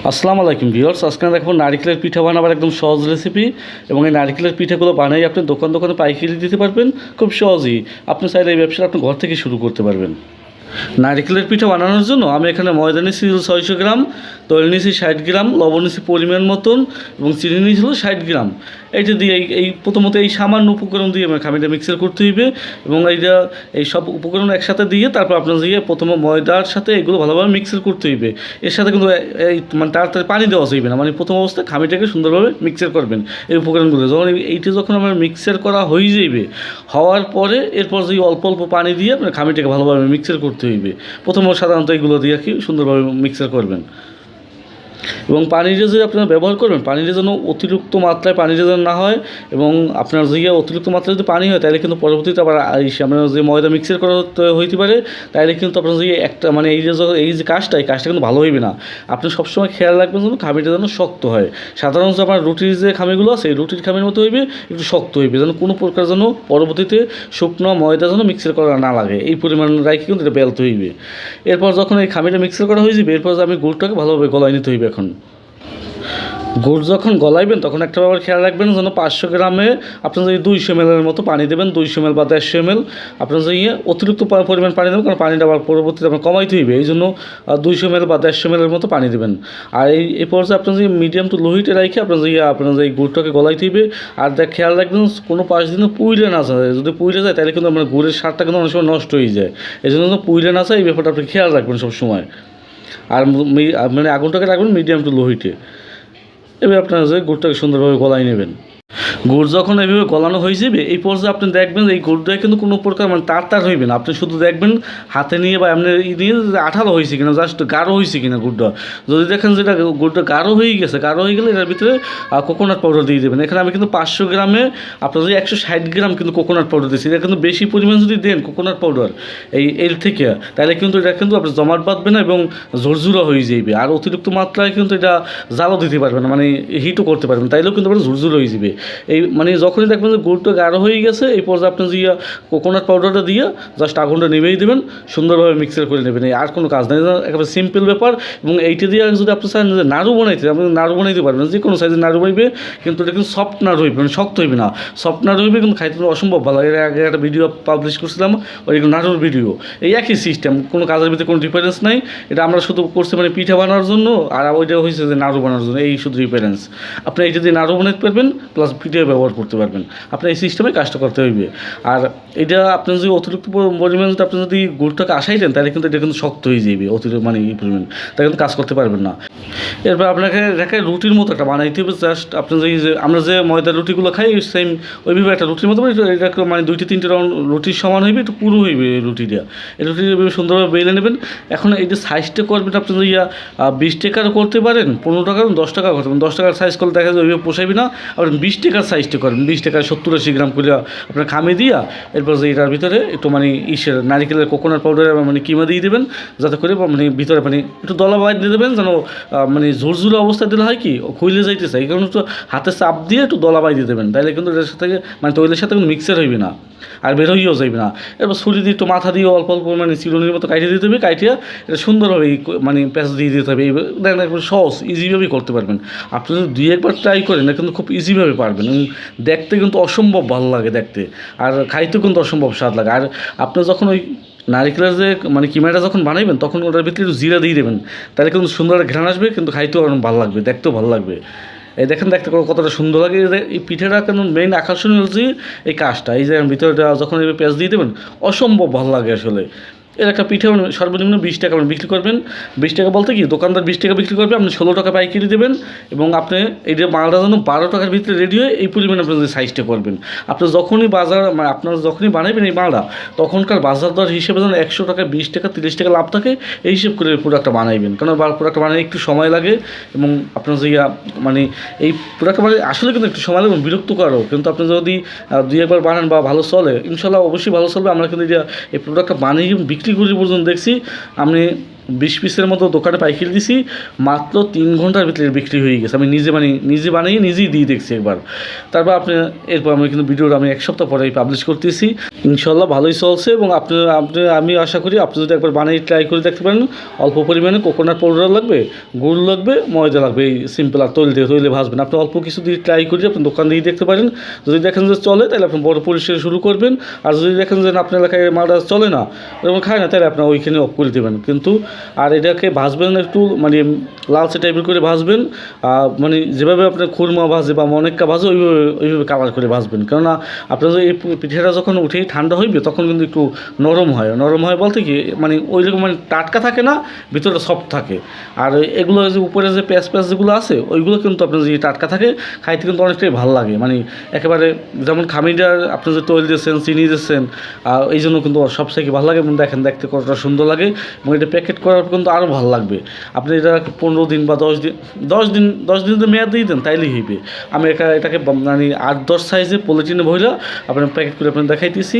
আসসালামু আলাইকুম ভিউয়ার্স, আজকে দেখো নারিকেলের পিঠা বানাবার একদম সহজ রেসিপি। এবং এই নারিকেলের পিঠাগুলো বানাই আপনি দোকানে পাইকারি দিতে পারবেন খুব সহজেই। আপনি চাইলে এই ব্যবসাটা আপনি ঘর থেকে শুরু করতে পারবেন। নারিকেলের পিঠা বানানোর জন্য আমি এখানে ময়দা নিয়েছি 600 গ্রাম, তৈল নিয়েছি 60 গ্রাম, লবণ নিয়েছি পরিমাণ মতন এবং চিনি নিয়েছিল 60 গ্রাম। এইটা দিয়ে এই প্রথমত এই সামান্য উপকরণ দিয়ে আমার খামিটা মিক্সার করতে হইবে এবং এই সব উপকরণ একসাথে দিয়ে তারপর আপনার দিয়ে প্রথমে ময়দার সাথে এগুলো ভালোভাবে মিক্সার করতে হইবে। এর সাথে কিন্তু এই মানে তাড়াতাড়ি পানি দেওয়া যাইবে না, মানে প্রথম অবস্থায় খামিটাকে সুন্দরভাবে মিক্সার করবেন এই উপকরণগুলো। যখন আমার মিক্সার করা হয়ে যাইবে, হওয়ার পরে এরপর যে অল্প অল্প পানি দিয়ে আপনার খামিটাকে ভালোভাবে মিক্সার করতে হইবে। প্রথমে সাধারণত এগুলো দিয়ে কি সুন্দরভাবে মিক্সার করবেন এবং পানিটা যে আপনারা ব্যবহার করবেন, পানিটা যেন অতিরিক্ত মাত্রায় পানিটা যেন না হয়। এবং আপনার যে অতিরিক্ত মাত্রায় যদি পানি হয় তাহলে কিন্তু পরবর্তীতে আবার আপনার যে ময়দা মিক্সার করা হইতে পারে, তাহলে কিন্তু আপনার যে একটা মানে এই যে কাজটা কিন্তু ভালো হইবে না। আপনি সবসময় খেয়াল রাখবেন যেন খামিটা যেন শক্ত হয়। সাধারণত আপনার রুটির যে খামিগুলো আছে এই রুটির খামির মতো হইবে, একটু শক্ত হইবে, যেন কোনো প্রকার যেন পরবর্তীতে শুকনো ময়দা যেন মিক্সার করা না লাগে, এই পরিমাণ রাখি কিন্তু এটা বেলতে হইবে। এরপর যখন এই খামিটা মিক্সার করা হয়ে যাবে, এরপর আমি গুড়টাকে ভালোভাবে গলায় নিতে হইবে। এখন গুড় যখন গলাইবেন তখন একটা ব্যাপার খেয়াল রাখবেন যেন 500 গ্রামে আপনার যদি 200 ml মতো পানি দেবেন, 200 ml বা 150 ml আপনার যে অতিরিক্ত পরিমাণ পানি দেবেন, কারণ পানিটা আবার পরবর্তীতে আপনার কমাইতে হইবে, এই জন্য 200 ml বা 150 ml মতো পানি দেবেন। আর এই পর্যায়ে আপনার যে মিডিয়াম টু লো হিটে রাখে আপনার যে গুড়টাকে গলাইতে হইবে। আর খেয়াল রাখবেন কোনো পাশ দিনও পুইলে না যায়, যদি পুইলে যায় তাহলে কিন্তু আপনার গুড়ের স্বাদটা কিন্তু অনেক সময় নষ্ট হয়ে যায়। এই জন্য পুইলে না যায় এই ব্যাপারটা আপনি খেয়াল রাখবেন সবসময়। আর মানে আগুনটাকে রাখবেন মিডিয়াম টু লো হিটে। এবার আপনারা যে গুড়টাকে সুন্দরভাবে গলায় নেবেন। গুড় যখন এইভাবে গলানো হয়ে যাবে, এই পর্যায়ে আপনি দেখবেন এই গুড়টা কিন্তু কোনো প্রকার মানে তার হইবে না। আপনি শুধু দেখবেন হাতে নিয়ে বা এমনি নিয়ে আঠালো হয়েছে কিনা, জাস্ট গাঢ় হয়েছে কিনা গুড়টা। যদি দেখেন যেটা গুড়টা গাঢ় হয়ে গেছে, গাঢ় হয়ে গেলে এটার ভিতরে কোকোনাট পাউডার দিয়ে দেবেন। এখানে আমি কিন্তু 500 গ্রামে আপনার যদি 160 গ্রাম কিন্তু কোকোনাট পাউডার দিচ্ছি। এটা কিন্তু বেশি পরিমাণ যদি দেন কোকোনাট পাউডার এর থেকে, তাহলে কিন্তু এটা কিন্তু আপনার জমাট বাঁধবে না এবং ঝুরঝুরা হয়ে যাবে। আর অতিরিক্ত মাত্রায় কিন্তু এটা জালও দিতে পারবে না, মানে হিটও করতে পারবেন, তাইলেও কিন্তু আপনার ঝুরঝুর হয়ে যাবে। এই মানে যখনই দেখবেন যে গুড়টা গাঢ় হয়ে গেছে, এই পর্যায়ে আপনি যে কোকোনাট পাউডারটা দিয়ে জাস্ট আগুনটা নিভেই দেবেন, সুন্দরভাবে মিক্সার করে নেবেন। এই আর কোনো কাজ নেই, একেবারে সিম্পল ব্যাপার। এবং এইটা দিয়ে যদি আপনি চান যে নাড়ু বানাইতে, আপনি নাড়ু বানাইতে পারবেন, যে কোনো সাইজের নাড়ু বানাইবে, কিন্তু এটা কিন্তু সফট নাড়ু হইবে, মানে শক্ত হইবে না। সফট নাড়ু হইবে কিন্তু খাইতে অসম্ভব ভালো। এর আগে একটা ভিডিও পাবলিশ করছিলাম, ওই নাড়ুর ভিডিও। এই একই সিস্টেম, কোনো কাজের ভিতরে কোনো ডিফারেন্স নাই। এটা আমরা শুধু করছি মানে পিঠা বানানোর জন্য, আর ওইটা হয়েছে যে নাড়ু বানানোর জন্য, এই শুধু ডিফারেন্স। আপনি এইটা দিয়ে নাড়ু বানাইতে পারবেন প্লাস পিঠা ব্যবহার করতে পারবেন। আপনি এই সিস্টেমে কাজটা করতে হইবে। আর এটা আপনি যদি অতিরিক্ত পরিমাণ যদি আপনি যদি গুড়টাকে আসাই দেন, তাহলে কিন্তু এটা কিন্তু শক্ত হয়ে যাবে, অতিরিক্ত মানে এই পরিমাণ, তাই কিন্তু কাজ করতে পারবেন না। এরপর আপনাকে রেখে রুটির মতো একটা বানাইতে হবে। জাস্ট আপনি যে আমরা যে ময়দার রুটিগুলো খাই সেম ওইভাবে একটা রুটির মতো এটা মানে 2-3 রাউন্ড রুটির সমান হইবে, একটু পুরো হইবে রুটিটা। এই রুটিটা সুন্দরভাবে বেলে নেবেন। এখন এই যে সাইজটা করবেন আপনি যদি 20 টাকার করতে পারেন, 15 টাকার 10 টাকা করতে পারেন। 10 টাকার সাইজ করলে দেখা যায় ওইভাবে পোষাইবে না। আপনি 20 টাকার সাইজটা করেন, 20 টাকায় 70-80 গ্রাম করে আপনার খামে দিয়া, এরপর যে এটার ভিতরে একটু মানে নারিকেলের কোকোনাট পাউডার মানে কিমা দিয়ে দেবেন, যাতে করে মানে ভিতরে মানে একটু দলা বাইর দিয়ে দেবেন, যেন মানে ঝুরঝুরে অবস্থা দিলে হয় কি খুইলে যাইতেছে, এই কারণে একটু হাতে চাপ দিয়ে একটু দলা বাই দিয়ে দেবেন, তাইলে কিন্তু এটার সাথে মানে তৈলের সাথে কিন্তু মিক্সার হইবে না আর বের হইয়াও যাইবে না। এরপর ছুরি দিয়ে একটু মাথা দিয়ে অল্প অল্প মানে চিরুনির মতো কাটিয়ে দিতে হবে, কাটিয়ে এটা সুন্দরভাবে মানে প্যাঁচ দিয়ে দিতে হবে। দেখেন একবার সহজ ইজিভাবেই করতে পারবেন। আপনি যদি 2-1 ট্রাই করেন না, কিন্তু খুব ইজিভাবে পারবেন এবং দেখতে কিন্তু অসম্ভব ভালো লাগে দেখতে, আর খাইতেও কিন্তু অসম্ভব স্বাদ লাগে। আর আপনি যখন ওই নারিকেলের যে মানে কিমাটা যখন বানাইবেন, তখন ওটার ভিতরে একটু জিরা দিয়ে দেবেন, তাহলে কিন্তু সুন্দর ঘ্রাণ আসবে, কিন্তু খাইতেও ভালো লাগবে, দেখতেও ভালো লাগবে। এই দেখেন দেখতে কতটা সুন্দর লাগে। এই পিঠাটা কেন মেইন আকর্ষণ হচ্ছে এই কাজটা, এই যে ভিতরটা যখন এই পেঁয়াজ দিয়ে দেবেন অসম্ভব ভালো লাগে আসলে। এর একটা পিঠা সর্বনিম্ন 20 টাকা বিক্রি করবেন। 20 টাকা বলতে কি দোকানদার 20 টাকা বিক্রি করবে, আপনি 16 টাকা পাইকারি দেবেন। এবং আপনি এই যে মালটা যেন 12 টাকার ভিতরে রেডি হয়, এই পরিমাণে আপনি যে সাইজটা করবেন। আপনি যখনই আপনার যখনই বানাবেন এই মালটা, তখনকার বাজার দর হিসেবে যেন 100 টাকা 20 টাকা 30 টাকা লাভ থাকে, এই হিসেব করে প্রোডাক্টটা বানাইবেন। কারণ প্রোডাক্টটা বানাতে একটু সময় লাগে এবং আপনার যে মানে এই প্রোডাক্টটা মানে আসলে কিন্তু একটু সময় লাগে, বিরক্তকরও। কিন্তু আপনি যদি 2-1 বার বানান বা ভালো চলে, ইনশাল্লাহ অবশ্যই ভালো চলবে। আমরা কিন্তু এই প্রোডাক্টটা বানিয়ে বিক্রি করি পর্যন্ত দেখছি। আপনি 20 পিসের মতো দোকানে পাইকারি দিছি, মাত্র 3 ঘন্টার ভিতরে নিজের বিক্রি হয়ে গেছে। আমি নিজে বানিয়ে নিজেই দিয়ে দেখছি একবার। তারপর আপনি এরপর আমি কিন্তু ভিডিওটা আমি 1 সপ্তাহ পরেই পাবলিশ করতেছি। ইনশাল্লাহ ভালোই চলছে এবং আমি আশা করি আপনি যদি একবার বানিয়ে ট্রাই করে দেখতে পারেন। অল্প পরিমাণে কোকোনাট পাউডার লাগবে, গুড় লাগবে, ময়দা লাগবে, এই সিম্পল। আর তৈলে ভাজবেন। আপনি অল্প কিছু দিয়ে ট্রাই করে আপনি দোকান দিয়ে দেখতে পারেন। যদি দেখেন যে চলে তাহলে আপনি বড় পরিসরে শুরু করবেন। আর যদি দেখেন যে আপনার এলাকায় মালটা চলে না, এবং খায় না, তাহলে আপনার ওইখানে অফ করে দেবেন। কিন্তু আর এটাকে ভাজবেন একটু মানে লালচে টাইপের করে ভাজবেন। মানে যেভাবে আপনার খুরমা ভাজে বা অনেকটা ভাজে ওইভাবে কালার করে ভাজবেন। কেননা আপনার এই পিঠাটা যখন উঠেই ঠান্ডা হইবে তখন কিন্তু একটু নরম হয় বলতে কি মানে ওইরকম মানে টাটকা থাকে না, ভিতরে সফট থাকে। আর এগুলো যে উপরে যে পেঁয়াজ যেগুলো আছে ওইগুলো কিন্তু আপনার যে টাটকা থাকে, খাইতে কিন্তু অনেকটাই ভালো লাগে। মানে একেবারে যেমন খামিটার আপনি যে তৈল দিয়েছেন, চিনি দিয়েছেন, এই জন্য কিন্তু সবথেকে ভালো লাগে। এবং দেখেন দেখতে কতটা সুন্দর লাগে, এবং এটা প্যাকেট করার কিন্তু আরও ভালো লাগবে। আপনি এটা 15 দিন বা 10 দিন মেয়াদ দিয়ে দেন, তাইলেই হইবে। আমি এটাকে মানে 8-10 সাইজে পলিথিনে ভইরা আপনার প্যাকেট করে আপনার দেখাইতেছি।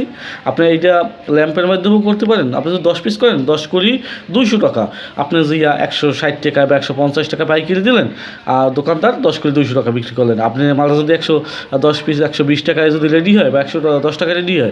আপনি এইটা ল্যাম্পের মাধ্যমেও করতে পারেন। আপনি যদি 10 পিস করেন, 10 করি 200 টাকা। আপনি যে 160 টাকা বা 150 টাকা পাইকারি দিলেন, আর দোকানদার 10 করে 200 টাকা বিক্রি করলেন। আপনি মালটা যদি 110 পিস 120 টাকায় যদি রেডি হয় বা 110 টাকা রেডি হয়,